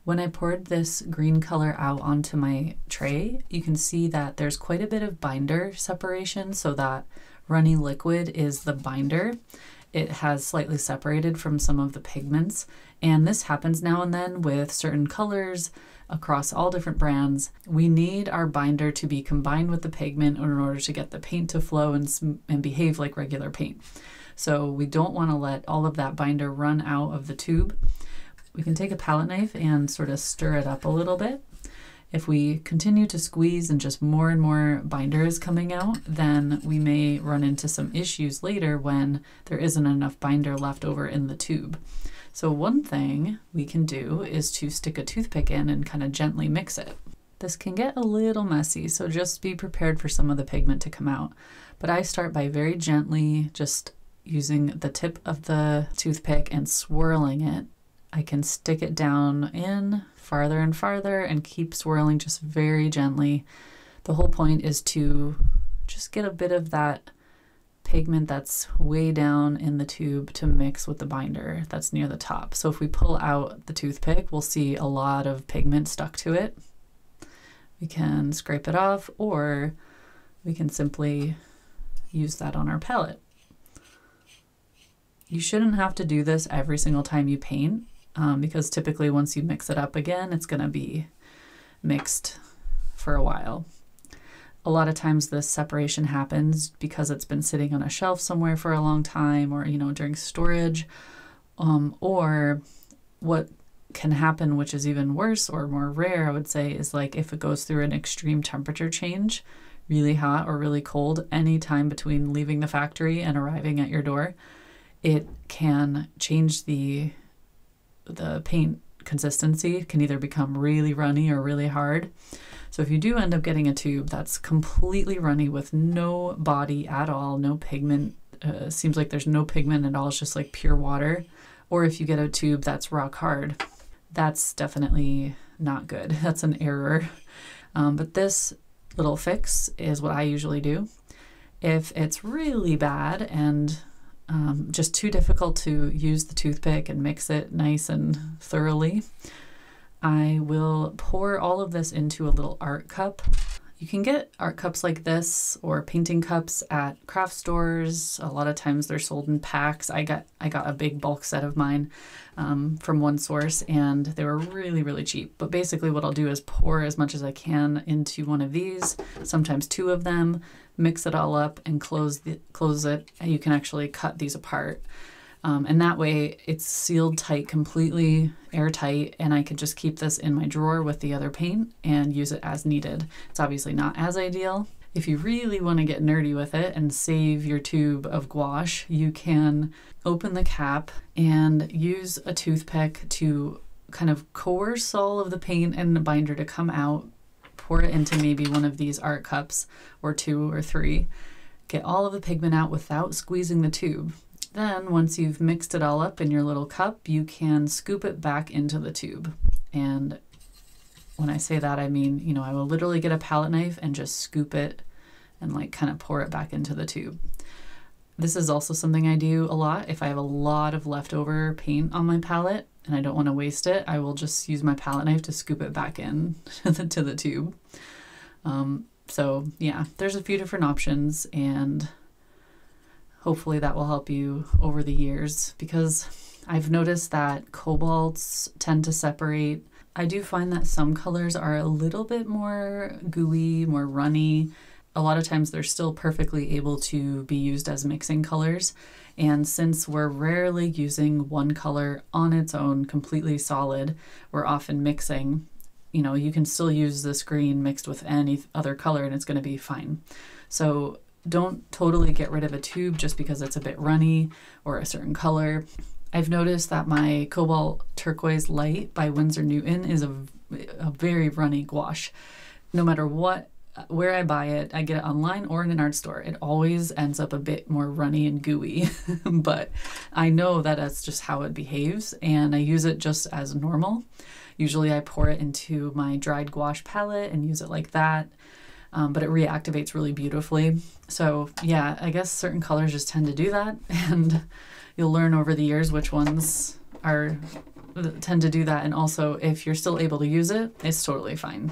When I poured this green color out onto my tray, you can see that there's quite a bit of binder separation, so that runny liquid is the binder. It has slightly separated from some of the pigments, and this happens now and then with certain colors across all different brands. We need our binder to be combined with the pigment in order to get the paint to flow and behave like regular paint. So we don't want to let all of that binder run out of the tube. We can take a palette knife and sort of stir it up a little bit. If we continue to squeeze and just more and more binder is coming out, then we may run into some issues later when there isn't enough binder left over in the tube. So one thing we can do is to stick a toothpick in and kind of gently mix it. This can get a little messy, so just be prepared for some of the pigment to come out. But I start by very gently just using the tip of the toothpick and swirling it. I can stick it down in farther and farther and keep swirling just very gently. The whole point is to just get a bit of that pigment that's way down in the tube to mix with the binder that's near the top. So if we pull out the toothpick, we'll see a lot of pigment stuck to it. We can scrape it off, or we can simply use that on our palette. You shouldn't have to do this every single time you paint, because typically once you mix it up again, it's going to be mixed for a while. A lot of times this separation happens because it's been sitting on a shelf somewhere for a long time, or during storage, or what can happen, which is even worse or more rare, I would say, is like if it goes through an extreme temperature change, really hot or really cold, any time between leaving the factory and arriving at your door, it can change the paint consistency. It can either become really runny or really hard. So if you do end up getting a tube that's completely runny with no body at all, no pigment, seems like there's no pigment at all, it's just like pure water, or if you get a tube that's rock hard, that's definitely not good. That's an error. But this little fix is what I usually do. If it's really bad and just too difficult to use the toothpick and mix it nice and thoroughly, I will pour all of this into a little art cup. You can get art cups like this or painting cups at craft stores. A lot of times they're sold in packs. I got a big bulk set of mine from one source, and they were really, really cheap. But basically what I'll do is pour as much as I can into one of these, sometimes two of them, mix it all up and close it. And you can actually cut these apart. And that way it's sealed tight, completely airtight, and I could just keep this in my drawer with the other paint and use it as needed. It's obviously not as ideal. If you really want to get nerdy with it and save your tube of gouache, you can open the cap and use a toothpick to kind of coerce all of the paint and the binder to come out, pour it into maybe one of these art cups or two or three, get all of the pigment out without squeezing the tube. Then once you've mixed it all up in your little cup, you can scoop it back into the tube. And when I say that, I mean, I will literally get a palette knife and just scoop it and like kind of pour it back into the tube. This is also something I do a lot. If I have a lot of leftover paint on my palette and I don't want to waste it, I will just use my palette knife to scoop it back in to the tube. So yeah, there's a few different options, and hopefully that will help you over the years, because I've noticed that cobalts tend to separate. I do find that some colors are a little bit more gooey, more runny. A lot of times they're still perfectly able to be used as mixing colors. And since we're rarely using one color on its own, completely solid, we're often mixing. You can still use this green mixed with any other color and it's going to be fine. So don't totally get rid of a tube just because it's a bit runny or a certain color. I've noticed that my Cobalt Turquoise Light by Winsor Newton is a very runny gouache. No matter where I buy it, I get it online or in an art store, it always ends up a bit more runny and gooey. But I know that that's just how it behaves, and I use it just as normal. Usually I pour it into my dried gouache palette and use it like that. But it reactivates really beautifully. So yeah, I guess certain colors just tend to do that, and you'll learn over the years which ones are tend to do that. And also, if you're still able to use it, it's totally fine.